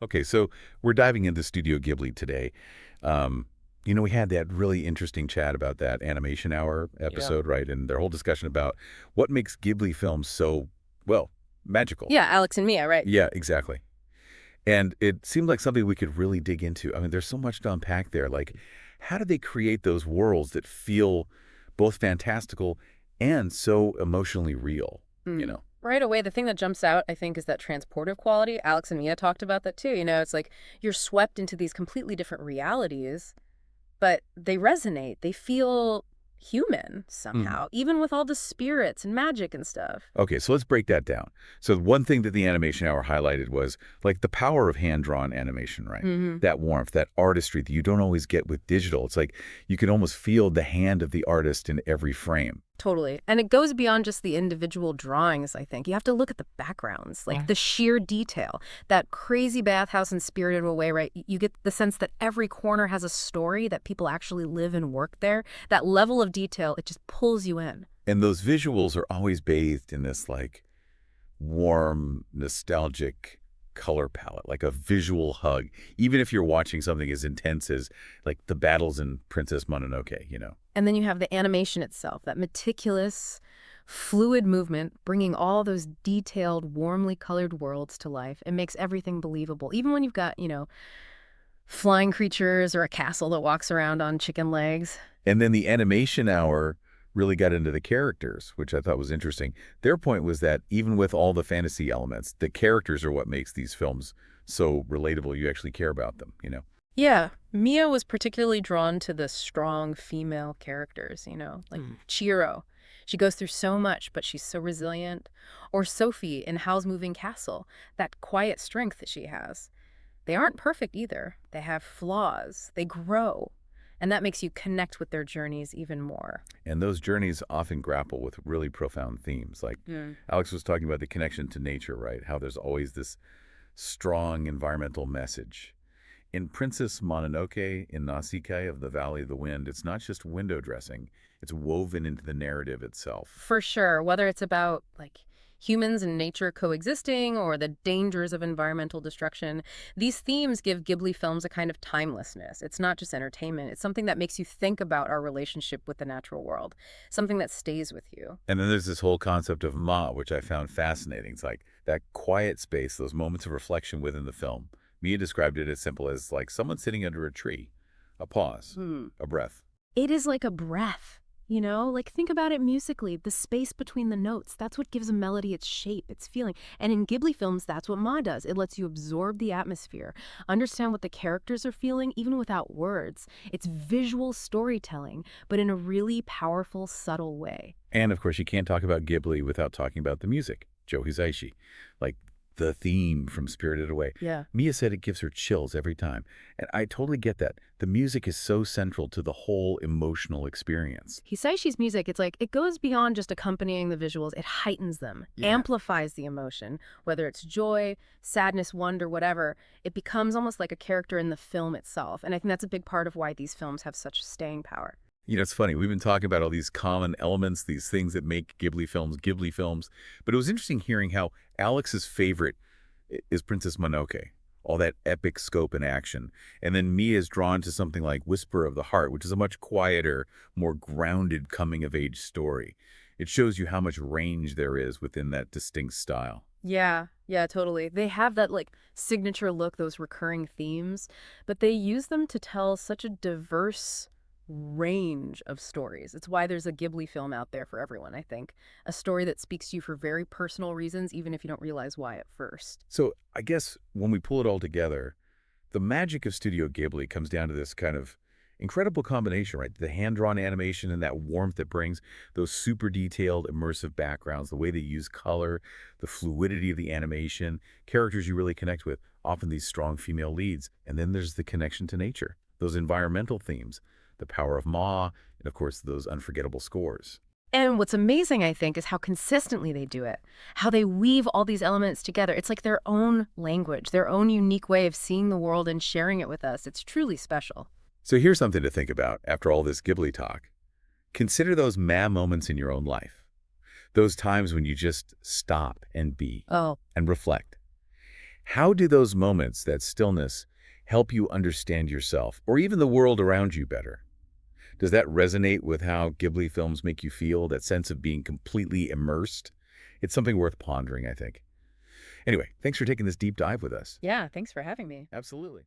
Okay, so we're diving into Studio Ghibli today. Um, we had that really interesting chat about that Animation Hour Yeah. episode, right? And their whole discussion about what makes Ghibli films so, well, magical. Yeah, Alex and Mia, right. Yeah, exactly. And it seemed like something we could really dig into. I mean, there's so much to unpack there. Like, how do they create those worlds that feel both fantastical and so emotionally real, you Mm. know? Right away, the thing that jumps out, I think, is that transportive quality. Alex and Mia talked about that too. It's like you're swept into these completely different realities, but they resonate. They feel human somehow, even with all the spirits and magic and stuff. Okay, so let's break that down. So one thing that the Animation Hour highlighted was like the power of hand-drawn animation, right? Hmm. That warmth, that artistry that you don't always get with digital. It's like you can almost feel the hand of the artist in every frame. Totally. And it goes beyond just the individual drawings, I think. You have to look at the backgrounds, like Yeah. the sheer detail. That crazy bathhouse in Spirited Away, right? You get the sense that every corner has a story, that people actually live and work there. That level of detail, it just pulls you in. And those visuals are always bathed in this like warm, nostalgic color palette, like a visual hug, even if you're watching something as intense as like the battles in Princess Mononoke. And then you have the animation itself, that meticulous, fluid movement, bringing all those detailed, warmly colored worlds to life. It makes everything believable. Even when you've got, flying creatures or a castle that walks around on chicken legs. And then the Animation Hour really got into the characters, which I thought was interesting. Their point was that even with all the fantasy elements, the characters are what makes these films so relatable. You actually care about them. Yeah, Mia was particularly drawn to the strong female characters, like Chiro. She goes through so much, but she's so resilient. Or Sophie in Howl's Moving Castle, that quiet strength that she has. They aren't perfect either. They have flaws. They grow. And that makes you connect with their journeys even more. And those journeys often grapple with really profound themes. Like Alex was talking about the connection to nature, right? How there's always this strong environmental message. In Princess Mononoke, in Nausicaa of the Valley of the Wind, it's not just window dressing. It's woven into the narrative itself. For sure, whether it's about like humans and nature coexisting or the dangers of environmental destruction, these themes give Ghibli films a kind of timelessness. It's not just entertainment, it's something that makes you think about our relationship with the natural world, something that stays with you. And then there's this whole concept of ma, which I found fascinating. It's like that quiet space, those moments of reflection within the film. Mia described it as simple as like someone sitting under a tree, a pause, Hmm. a breath. It is like a breath. Like think about it musically, the space between the notes. That's what gives a melody its shape, its feeling. And in Ghibli films, that's what Ma does. It lets you absorb the atmosphere, understand what the characters are feeling, even without words. It's visual storytelling, but in a really powerful, subtle way. And of course, you can't talk about Ghibli without talking about the music, Joe Hisaishi. Like the theme from Spirited Away. Yeah. Mia said it gives her chills every time. And I totally get that. The music is so central to the whole emotional experience. Hisaishi's music, it's like it goes beyond just accompanying the visuals. It heightens them, Yeah. amplifies the emotion, whether it's joy, sadness, wonder, whatever. It becomes almost like a character in the film itself. And I think that's a big part of why these films have such staying power. It's funny. We've been talking about all these common elements, these things that make Ghibli films. But it was interesting hearing how Alex's favorite is Princess Mononoke, all that epic scope and action. And then Mia is drawn to something like Whisper of the Heart, which is a much quieter, more grounded coming-of-age story. It shows you how much range there is within that distinct style. Yeah, totally. They have that like signature look, those recurring themes, but they use them to tell such a diverse range of stories. It's why there's a Ghibli film out there for everyone, I think. A story that speaks to you for very personal reasons, even if you don't realize why at first. So I guess when we pull it all together, the magic of Studio Ghibli comes down to this kind of incredible combination, right? The hand-drawn animation and that warmth it brings, those super detailed, immersive backgrounds, the way they use color, the fluidity of the animation, characters you really connect with, often these strong female leads. And then there's the connection to nature, those environmental themes, the power of Ma, and of course, those unforgettable scores. And what's amazing, I think, is how consistently they do it, how they weave all these elements together. It's like their own language, their own unique way of seeing the world and sharing it with us. It's truly special. So here's something to think about after all this Ghibli talk. Consider those Ma moments in your own life, those times when you just stop and be Oh, and reflect. How do those moments, that stillness, help you understand yourself or even the world around you better? Does that resonate with how Ghibli films make you feel, that sense of being completely immersed? It's something worth pondering, I think. Anyway, thanks for taking this deep dive with us. Yeah, thanks for having me. Absolutely.